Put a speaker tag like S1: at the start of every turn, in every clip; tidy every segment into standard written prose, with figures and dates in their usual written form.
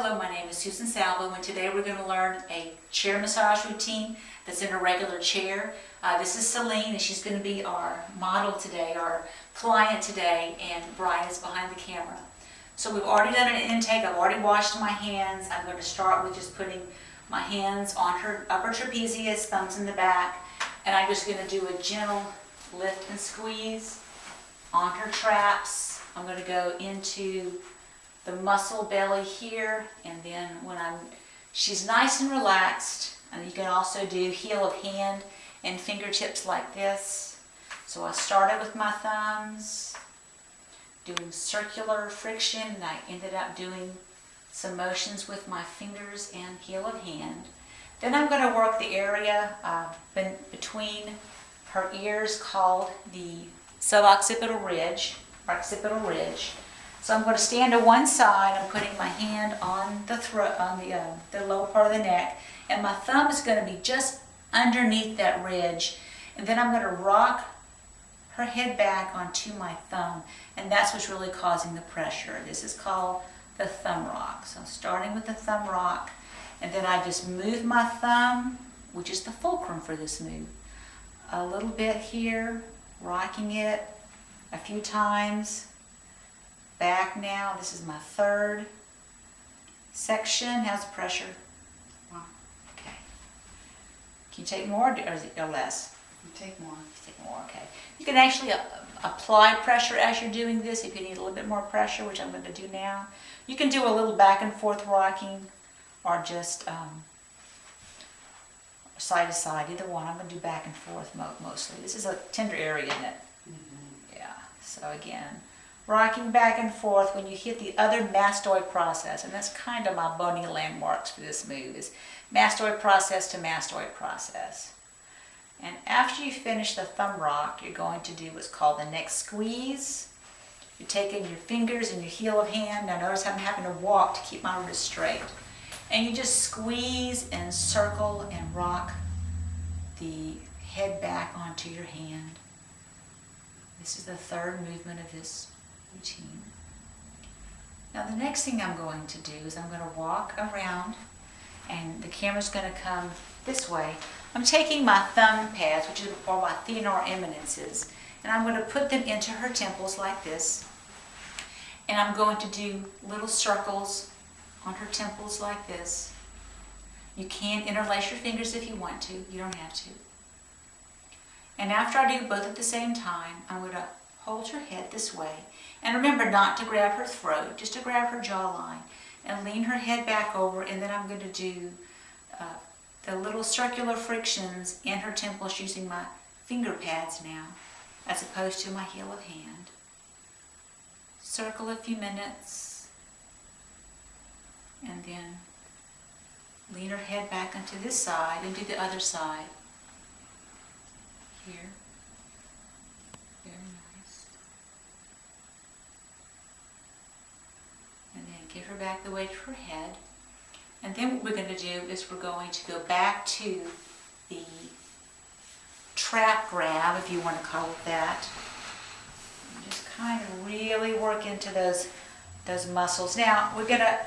S1: Hello, my name is Susan Salvo, and today we're going to learn a chair massage routine that's in a regular chair. This is Celine, and she's going to be our model today, our client today, and Brian is behind the camera. So we've already done an intake. I've already washed my hands. I'm going to start with just putting my hands on her upper trapezius, thumbs in the back, and I'm just going to do a gentle lift and squeeze on her traps. I'm going to go into the muscle belly here, and then when she's nice and relaxed, and you can also do heel of hand and fingertips like this. So I started with my thumbs, doing circular friction, and I ended up doing some motions with my fingers and heel of hand. Then I'm going to work the area between her ears called the suboccipital ridge, or occipital ridge. So I'm going to stand to one side. I'm putting my hand on the throat, on the lower part of the neck, and my thumb is going to be just underneath that ridge. And then I'm going to rock her head back onto my thumb, and that's what's really causing the pressure. This is called the thumb rock. So I'm starting with the thumb rock, and then I just move my thumb, which is the fulcrum for this move, a little bit here, rocking it a few times. Back now. This is my third section. How's the pressure? Okay. Can you take more or less?
S2: You take more.
S1: Take more, okay. You can actually apply pressure as you're doing this if you need a little bit more pressure, which I'm going to do now. You can do a little back and forth rocking or just side to side, either one. I'm going to do back and forth mostly. This is a tender area, isn't it? Mm-hmm. Yeah. So again, rocking back and forth when you hit the other mastoid process, and that's kind of my bony landmarks for this move, is mastoid process to mastoid process. And after you finish the thumb rock, you're going to do what's called the neck squeeze. You're taking your fingers and your heel of hand. Now notice I'm having to walk to keep my wrist straight. And you just squeeze and circle and rock the head back onto your hand. This is the third movement of this routine. Now the next thing I'm going to do is I'm going to walk around, and the camera's going to come this way. I'm taking my thumb pads, which are my thenar eminences, and I'm going to put them into her temples like this. And I'm going to do little circles on her temples like this. You can interlace your fingers if you want to. You don't have to. And after I do both at the same time, I'm going to hold her head this way. And remember not to grab her throat, just to grab her jawline. And lean her head back over, and then I'm going to do the little circular frictions in her temples using my finger pads now, as opposed to my heel of hand. Circle a few minutes, and then lean her head back onto this side and do the other side. Here. Very nice. And then give her back the weight of her head. And then what we're going to do is we're going to go back to the trap grab, if you want to call it that. And just kind of really work into those muscles. Now, we're going to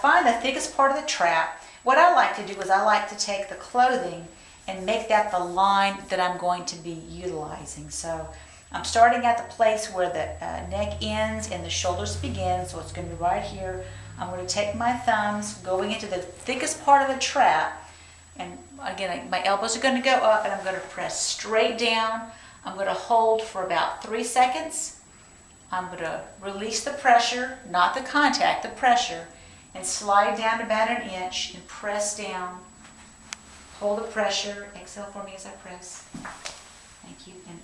S1: find the thickest part of the trap. What I like to do is I like to take the clothing and make that the line that I'm going to be utilizing. So I'm starting at the place where the neck ends and the shoulders begin, so it's going to be right here. I'm going to take my thumbs, going into the thickest part of the trap, and again, my elbows are going to go up, and I'm going to press straight down. I'm going to hold for about 3 seconds. I'm going to release the pressure, not the contact, the pressure, and slide down about an inch and press down. Hold the pressure. Exhale for me as I press. Thank you. And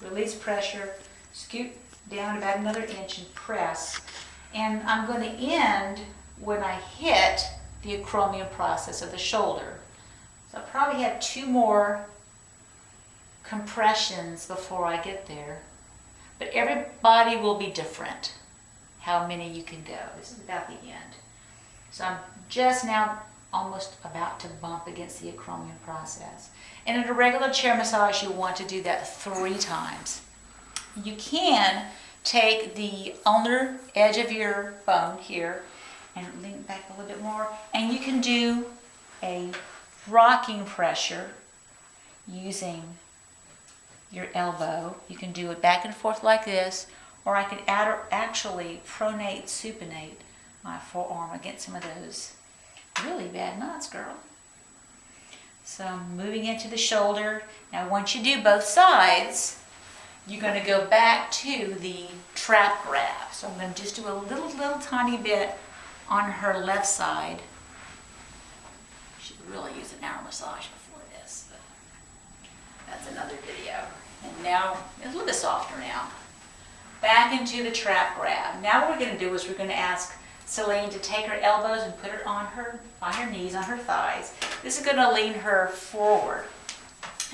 S1: release pressure. Scoot down about another inch and press. And I'm going to end when I hit the acromion process of the shoulder. So I probably have 2 more compressions before I get there. But everybody will be different, how many you can go. This is about the end. So I'm just now almost about to bump against the acromion process. And in a regular chair massage, you want to do that 3 times. You can take the ulnar edge of your bone here And lean back a little bit more. And you can do a rocking pressure using your elbow. You can do it back and forth like this, or I could actually pronate, supinate my forearm against some of those really bad knots, girl. So I'm moving into the shoulder. Now once you do both sides, you're going to go back to the trap grab. So I'm going to just do a little tiny bit on her left side. She really used an hour massage before this, but that's another video. And now it's a little bit softer now. Back into the trap grab. Now what we're going to do is we're going to ask Celine to take her elbows and put it on her knees, on her thighs. This is going to lean her forward.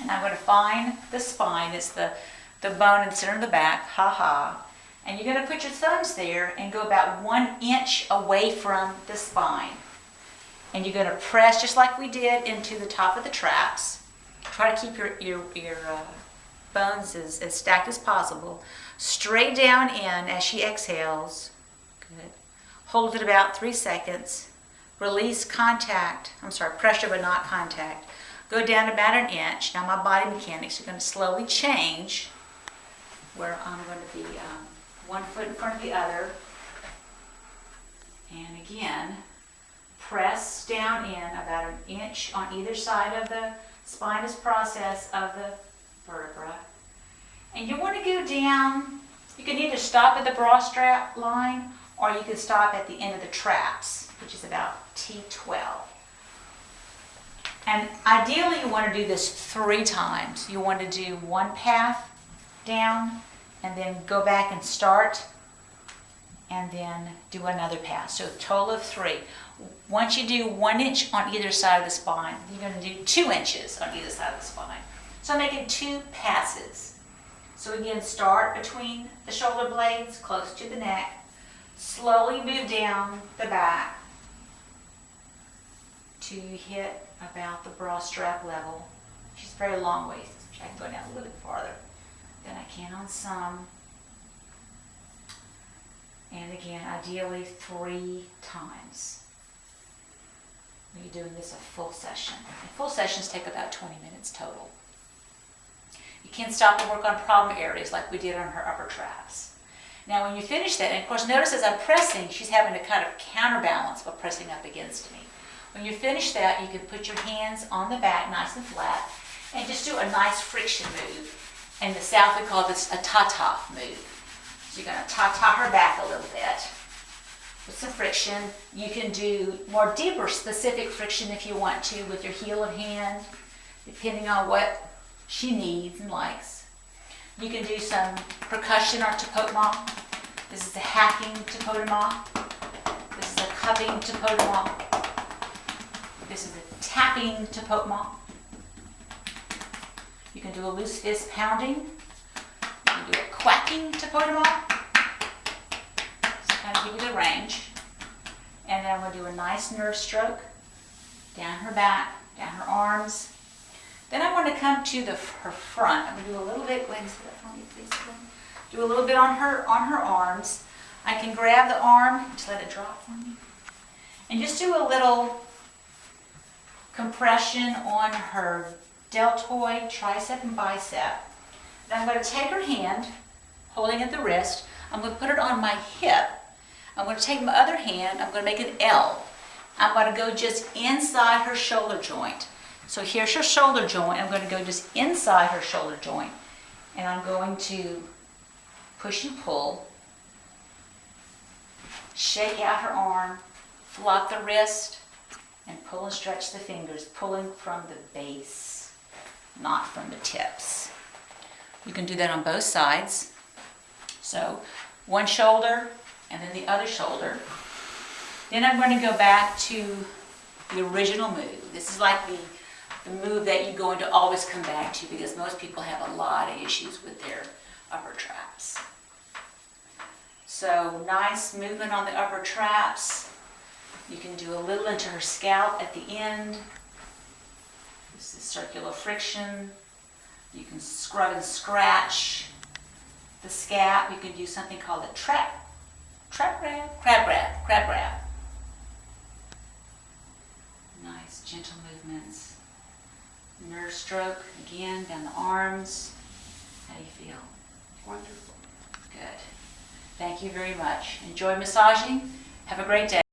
S1: And I'm going to find the spine. It's the bone in the center of the back. And you're going to put your thumbs there and go about 1 inch away from the spine. And you're going to press just like we did into the top of the traps. Try to keep your bones as stacked as possible. Straight down in as she exhales. Good. Hold it about 3 seconds. Release pressure but not contact. Go down about 1 inch. Now my body mechanics are going to slowly change where I'm going to be 1 foot in front of the other. And again, press down in about 1 inch on either side of the spinous process of the vertebra. And you want to go down, you can either stop at the bra strap line or you can stop at the end of the traps, which is about T12. And ideally you want to do this 3 times. You want to do 1 path down and then go back and start and then do another pass. So a total of 3. Once you do 1 inch on either side of the spine, you're going to do 2 inches on either side of the spine. So I'm making 2 passes. So again, start between the shoulder blades, close to the neck. Slowly move down the back to hit about the bra strap level. She's very long waisted. I can go down a little bit farther than I can on some. And again, ideally 3 times. You're doing this a full session. And full sessions take about 20 minutes total. You can stop and work on problem areas like we did on her upper traps. Now when you finish that, and of course notice as I'm pressing, she's having to kind of counterbalance by pressing up against me. When you finish that, you can put your hands on the back nice and flat and just do a nice friction move. In the South we call this a ta-ta move. So you're going to ta-ta her back a little bit with some friction. You can do more deeper specific friction if you want to with your heel of hand, depending on what she needs and likes. You can do some percussion or tapotema. This is a hacking tapotema. This is a cupping tapotema. This is a tapping tapotema. You can do a loose fist pounding. You can do a quacking tapotema. So kind of give you the range. And then I'm going to do a nice nerve stroke down her back, down her arms. Then I want to come to her front. I'm going to do a little bit. Go ahead and sit up for me, please. Do a little bit on her arms. I can grab the arm, just let it drop for me, and just do a little compression on her deltoid, tricep, and bicep. Then I'm going to take her hand, holding at the wrist. I'm going to put it on my hip. I'm going to take my other hand. I'm going to make an L. I'm going to go just inside her shoulder joint. So here's her shoulder joint. I'm going to go just inside her shoulder joint. And I'm going to push and pull. Shake out her arm. Flop the wrist. And pull and stretch the fingers. Pulling from the base, not from the tips. You can do that on both sides. So one shoulder and then the other shoulder. Then I'm going to go back to the original move. This is like the move that you're going to always come back to because most people have a lot of issues with their upper traps. So nice movement on the upper traps. You can do a little into her scalp at the end. This is circular friction. You can scrub and scratch the scalp. You can do something called a crab grab. gentle movements. Nerve stroke, again, down the arms. How do you feel?
S2: Wonderful.
S1: Good. Thank you very much. Enjoy massaging. Have a great day.